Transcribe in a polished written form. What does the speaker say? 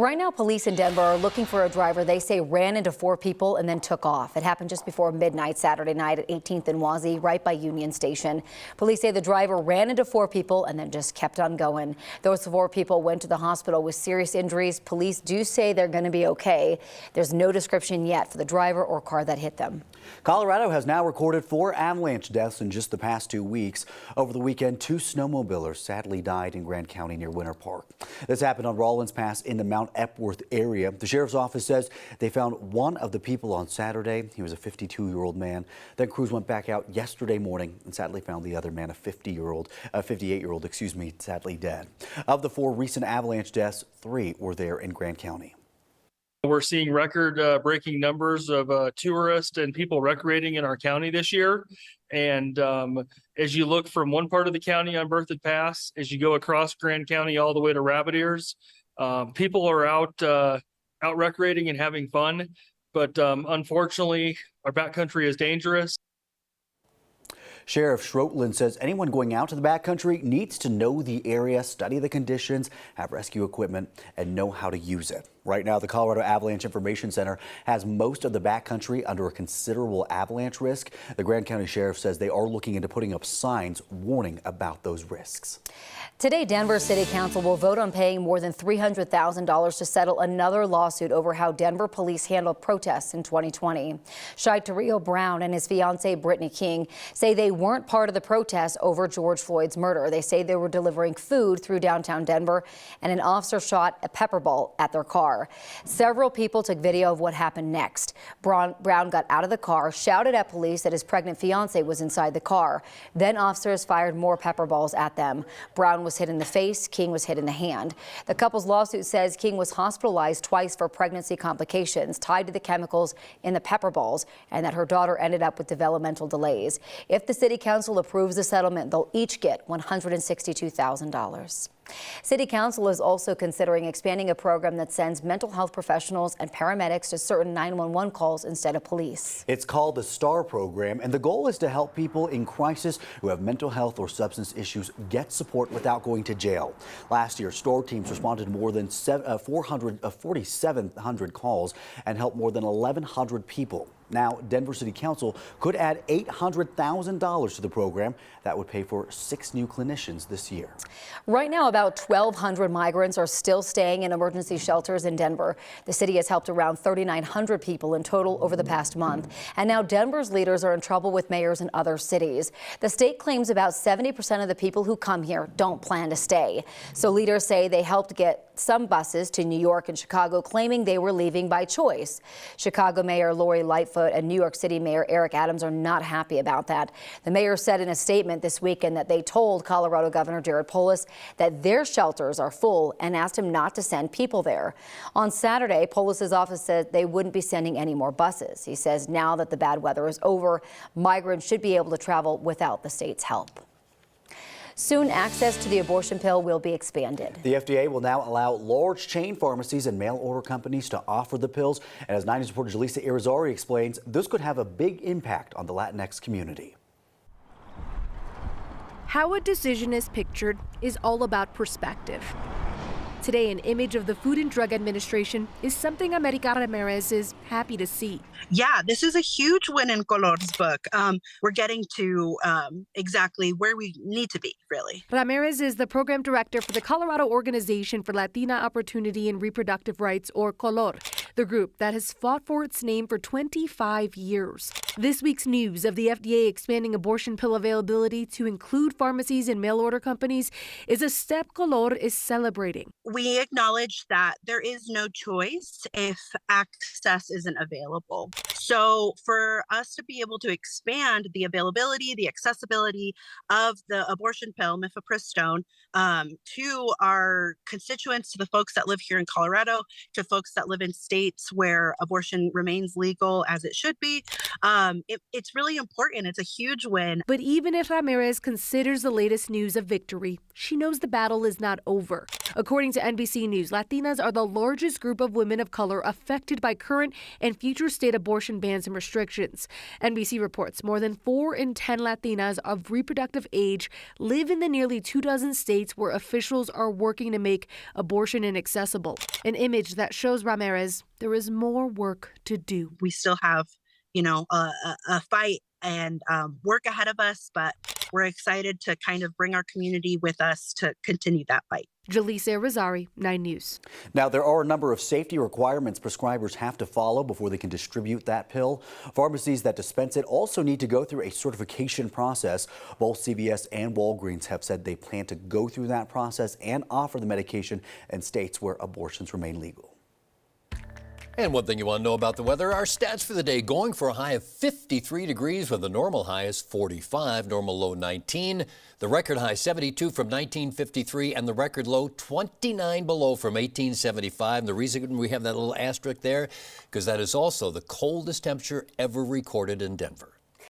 Right now, police in Denver are looking for a driver they say ran into 4 people and then took off. It happened just before midnight Saturday night at 18th and Wazee, right by Union Station. Police say the driver ran into 4 people and then just kept on going. Those 4 people went to the hospital with serious injuries. Police do say they're going to be okay. There's no description yet for the driver or car that hit them. Colorado has now recorded 4 avalanche deaths in just the past 2 weeks. Over the weekend, 2 snowmobilers sadly died in Grand County near Winter Park. This happened on Rawlins Pass in the Mount Epworth area. The sheriff's office says they found one of the people on Saturday. He was a 52-year-old man. Then crews went back out yesterday morning and sadly found the other man, a 58-year-old, sadly dead. Of the 4 recent avalanche deaths, 3 were there in Grand County. We're seeing record-breaking numbers of tourists and people recreating in our county this year. And as you look from one part of the county on Berthoud Pass, as you go across Grand County all the way to Rabbit Ears, people are out recreating and having fun. But unfortunately, our backcountry is dangerous. Sheriff Schroetland says anyone going out to the backcountry needs to know the area, study the conditions, have rescue equipment, and know how to use it. Right now, the Colorado Avalanche Information Center has most of the backcountry under a considerable avalanche risk. The Grand County Sheriff says they are looking into putting up signs warning about those risks. Today, Denver City Council will vote on paying more than $300,000 to settle another lawsuit over how Denver police handled protests in 2020. Shai Torrio Brown and his fiancee Brittany King say they weren't part of the protests over George Floyd's murder. They say they were delivering food through downtown Denver and an officer shot a pepper ball at their car. Several people took video of what happened next. Brown got out of the car, shouted at police that his pregnant fiancee was inside the car. Then officers fired more pepper balls at them. Brown was hit in the face, King was hit in the hand. The couple's lawsuit says King was hospitalized twice for pregnancy complications tied to the chemicals in the pepper balls and that her daughter ended up with developmental delays. If the city council approves the settlement, they'll each get $162,000. City Council is also considering expanding a program that sends mental health professionals and paramedics to certain 911 calls instead of police. It's called the STAR program, and the goal is to help people in crisis who have mental health or substance issues get support without going to jail. Last year, STAR teams responded to more than 4,700 calls and helped more than 1,100 people. Now, Denver City Council could add $800,000 to the program. That would pay for 6 new clinicians this year. Right now, about 1,200 migrants are still staying in emergency shelters in Denver. The city has helped around 3,900 people in total over the past month. And now Denver's leaders are in trouble with mayors in other cities. The state claims about 70% of the people who come here don't plan to stay. So leaders say they helped get some buses to New York and Chicago, claiming they were leaving by choice. Chicago Mayor Lori Lightfoot and New York City Mayor Eric Adams are not happy about that. The mayor said in a statement this weekend that they told Colorado Governor Jared Polis that their shelters are full and asked him not to send people there. On Saturday, Polis's office said they wouldn't be sending any more buses. He says now that the bad weather is over, migrants should be able to travel without the state's help. Soon, access to the abortion pill will be expanded. The FDA will now allow large chain pharmacies and mail-order companies to offer the pills. And as 9 News reporter Jaleesa Irizarry explains, this could have a big impact on the Latinx community. How a decision is pictured is all about perspective. Today, an image of the Food and Drug Administration is something America Ramirez is happy to see. Yeah, this is a huge win in Color's book. We're getting to exactly where we need to be, really. Ramirez is the program director for the Colorado Organization for Latina Opportunity and Reproductive Rights, or Color, the group that has fought for its name for 25 years. This week's news of the FDA expanding abortion pill availability to include pharmacies and mail-order companies is a step Color is celebrating. We acknowledge that there is no choice if access isn't available. So for us to be able to expand the availability, the accessibility of the abortion pill, mifepristone, to our constituents, to the folks that live here in Colorado, to folks that live in states where abortion remains legal as it should be, it's really important. It's a huge win. But even if Ramirez considers the latest news a victory, she knows the battle is not over. According to to NBC News, Latinas are the largest group of women of color affected by current and future state abortion bans and restrictions. NBC reports more than 4 in 10 Latinas of reproductive age live in the nearly 24 states where officials are working to make abortion inaccessible. An image that shows Ramirez there is more work to do. We still have, a fight and work ahead of us, but we're excited to kind of bring our community with us to continue that fight. Jaleesa Rosari, 9 News. Now, there are a number of safety requirements prescribers have to follow before they can distribute that pill. Pharmacies that dispense it also need to go through a certification process. Both CVS and Walgreens have said they plan to go through that process and offer the medication in states where abortions remain legal. And one thing you want to know about the weather, our stats for the day going for a high of 53 degrees with the normal high is 45, normal low 19. The record high 72 from 1953 and the record low 29 below from 1875. And the reason we have that little asterisk there, because that is also the coldest temperature ever recorded in Denver.